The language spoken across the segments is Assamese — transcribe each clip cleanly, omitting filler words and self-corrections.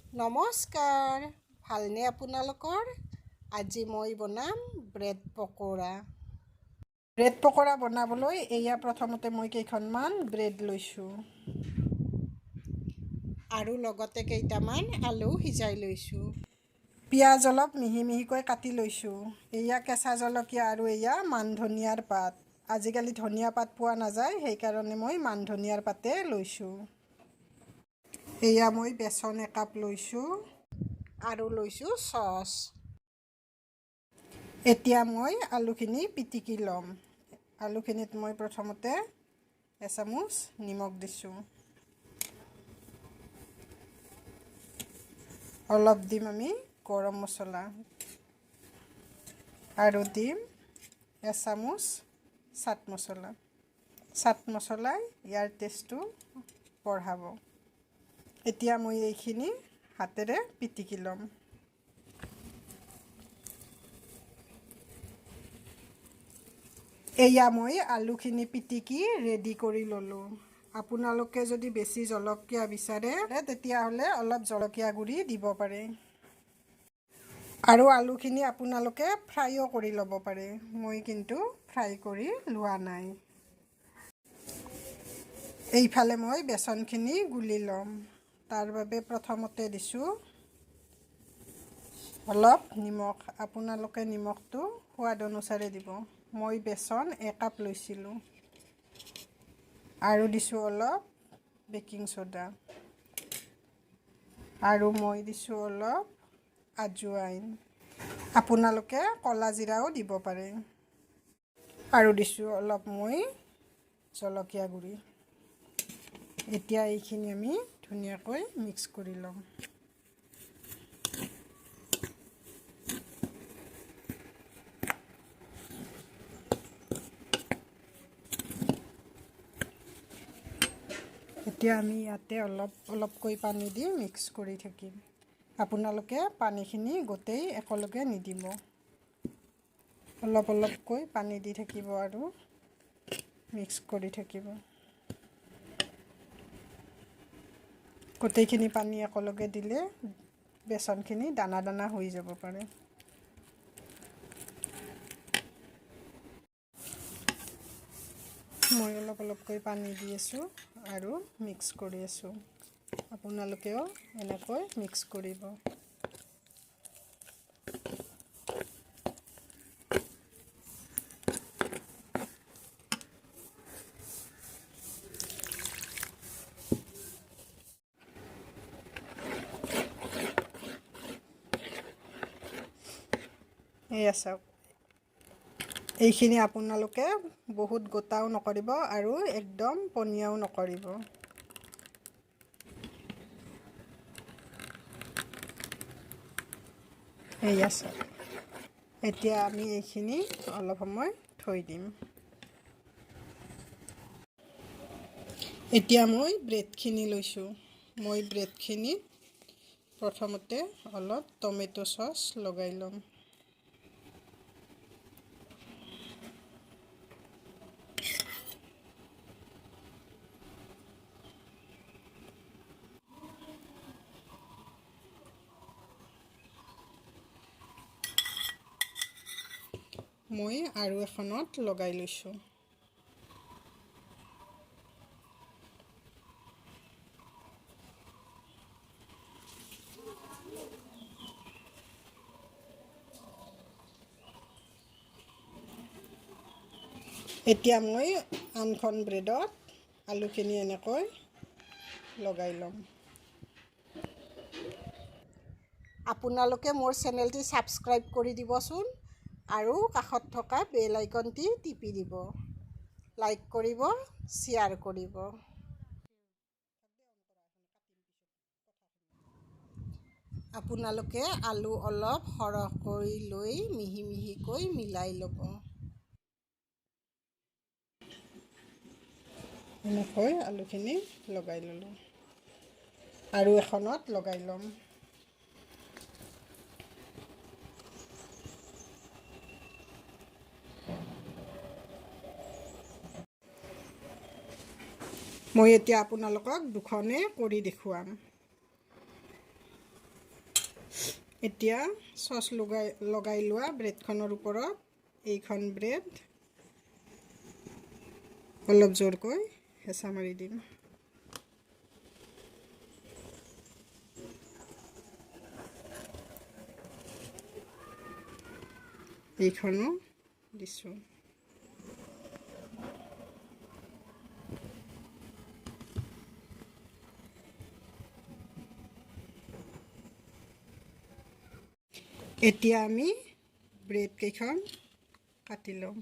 নমস্কাৰ, ভালনে আপোনালোকৰ? আজি মই বনাম ব্ৰেড পকৰা। ব্ৰেড পকৰা বনাবলৈ এয়া প্ৰথমতে মই কেইখনমান ব্ৰেড লৈছোঁ আৰু লগতে কেইটামান আলু সিজাই লৈছোঁ। পিঁয়াজ অলপ মিহি মিহিকৈ কাটি লৈছোঁ। এয়া কেঁচা জলকীয়া আৰু এয়া মান ধনিয়াৰ পাত। আজিকালি ধনিয়া পাত পোৱা নাযায়, সেইকাৰণে মই মান ধনিয়াৰ পাতে লৈছোঁ। এয়া মই বেচন একাপ লৈছোঁ আৰু লৈছোঁ চচ। এতিয়া মই আলুখিনি পিটিকি ল'ম। আলুখিনিত মই প্ৰথমতে এচামুচ নিমখ দিছোঁ। অলপ দিম আমি গৰম মছলা আৰু দিম এচামুচ চাট মছলা। চাট মছলাই ইয়াৰ টেষ্টটো বঢ়াব। এতিয়া মই এইখিনি হাতেৰে পিটিকি ল'ম। এয়া মই আলুখিনি পিটিকি ৰেডি কৰি ল'লোঁ। আপোনালোকে যদি বেছি জলকীয়া বিচাৰে তেতিয়াহ'লে অলপ জলকীয়া গুড়ি দিব পাৰে। আৰু আলুখিনি আপোনালোকে ফ্ৰাইও কৰি ল'ব পাৰে। মই কিন্তু ফ্ৰাই কৰি লোৱা নাই। এইফালে মই বেচনখিনি গুলি ল'ম। তাৰ বাবে প্ৰথমতে দিছোঁ অলপ নিমখ। আপোনালোকে নিমখটো সোৱাদ অনুসাৰে দিব। মই বেচন একাপ লৈছিলোঁ আৰু দিছোঁ অলপ বেকিং ছ'ডা আৰু মই দিছোঁ অলপ আজৱাইন। আপোনালোকে ক'লা জিৰাও দিব পাৰে। আৰু দিছোঁ অলপ মই জলকীয়া গুড়ি। এতিয়া এইখিনি আমি ধুনীয়াকৈ মিক্স কৰি ল'ম। এতিয়া আমি ইয়াতে অলপকৈ পানী দি মিক্স কৰি থাকিম। আপোনালোকে পানীখিনি গোটেই একেলগে নিদিব। অলপকৈ পানী দি থাকিব আৰু মিক্স কৰি থাকিব। গোটেইখিনি পানী একেলগে দিলে বেচনখিনি দানা দানা হৈ যাব পাৰে। মই অলপকৈ পানী দি আছোঁ আৰু মিক্স কৰি আছোঁ। আপোনালোকেও এনেকৈ মিক্স কৰিব। এয়া চাওক, এইখিনি আপোনালোকে বহুত গোটাও নকৰিব আৰু একদম পনীয়াও নকৰিব। এয়া চাওক, এতিয়া আমি এইখিনি অলপ সময় থৈ দিম। এতিয়া মই ব্ৰেডখিনি লৈছোঁ। মই ব্ৰেডখিনিত প্ৰথমতে অলপ টমেটো চচ লগাই ল'ম। মই আৰু এখনত লগাই লৈছোঁ। এতিয়া মই আনখন ব্ৰেডত আলুখিনি এনেকৈ লগাই ল'ম। আপোনালোকে মোৰ চেনেলটি ছাবস্ক্ৰাইব কৰি দিবচোন আৰু কাষত থকা বেল আইকনটি টিপি দিব। লাইক কৰিব, শ্বেয়াৰ কৰিব। আপোনালোকে আলু অলপ সৰহকৈ লৈ মিহি মিহিকৈ মিলাই ল'ব। এনেকৈ আলুখিনি লগাই ল'লোঁ আৰু এখনত লগাই ল'ম। মই এতিয়া আপোনালোকক দুখনে কৰি দেখুৱাম। এতিয়া চচ লগাই লোৱা ব্ৰেডখনৰ ওপৰত এইখন ব্ৰেড অলপ জোৰকৈ হেঁচা মাৰি দিম। এইখনো দিছোঁ। এতিয়া আমি ব্ৰেডকেইখন কাটি ল'ম।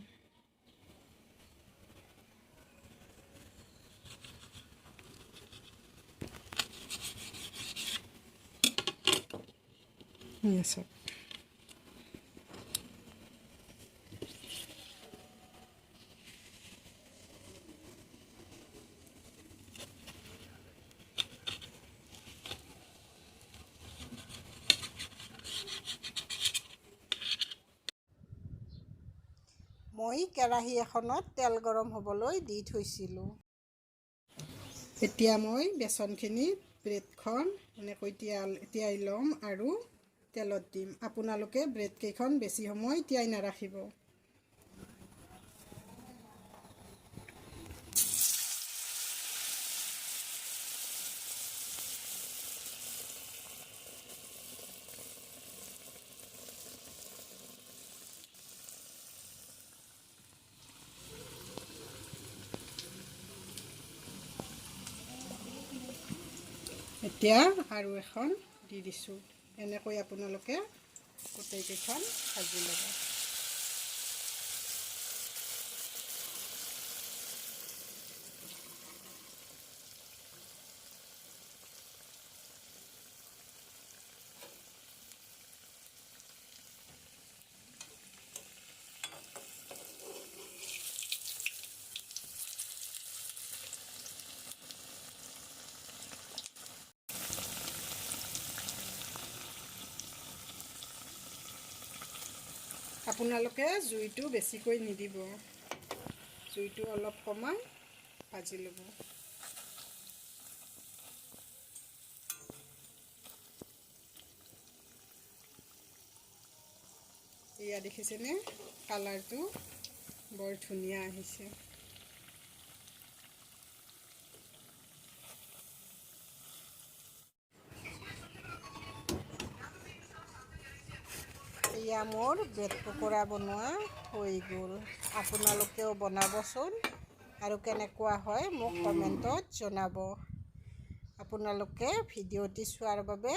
মই কেৰাহী এখনত তেল গৰম হ'বলৈ দি থৈছিলোঁ। এতিয়া মই বেচনখিনি ব্ৰেডখন এনেকৈ তিয়াই ল'ম আৰু তেলত দিম। আপোনালোকে ব্ৰেডকেইখন বেছি সময় তিয়াই নাৰাখিব। এতিয়া আৰু এখন দি দিছোঁ। এনেকৈ আপোনালোকে গোটেইকেইখন ভাজি ল'ব। আপোনালোকে জুইটো বেছিকৈ নিদিব, জুইটো অলপ কমাই ভাজি ল'ব। এয়া দেখিছেনে, কালাৰটো বৰ ধুনীয়া আহিছে। এয়া মোৰ ব্ৰেড পকৰা বনোৱা হৈ গ'ল। আপোনালোকেও বনাবচোন আৰু কেনেকুৱা হয় মোক কমেণ্টত জনাব। আপোনালোকে ভিডিঅ'টি চোৱাৰ বাবে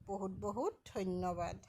বহুত বহুত ধন্যবাদ।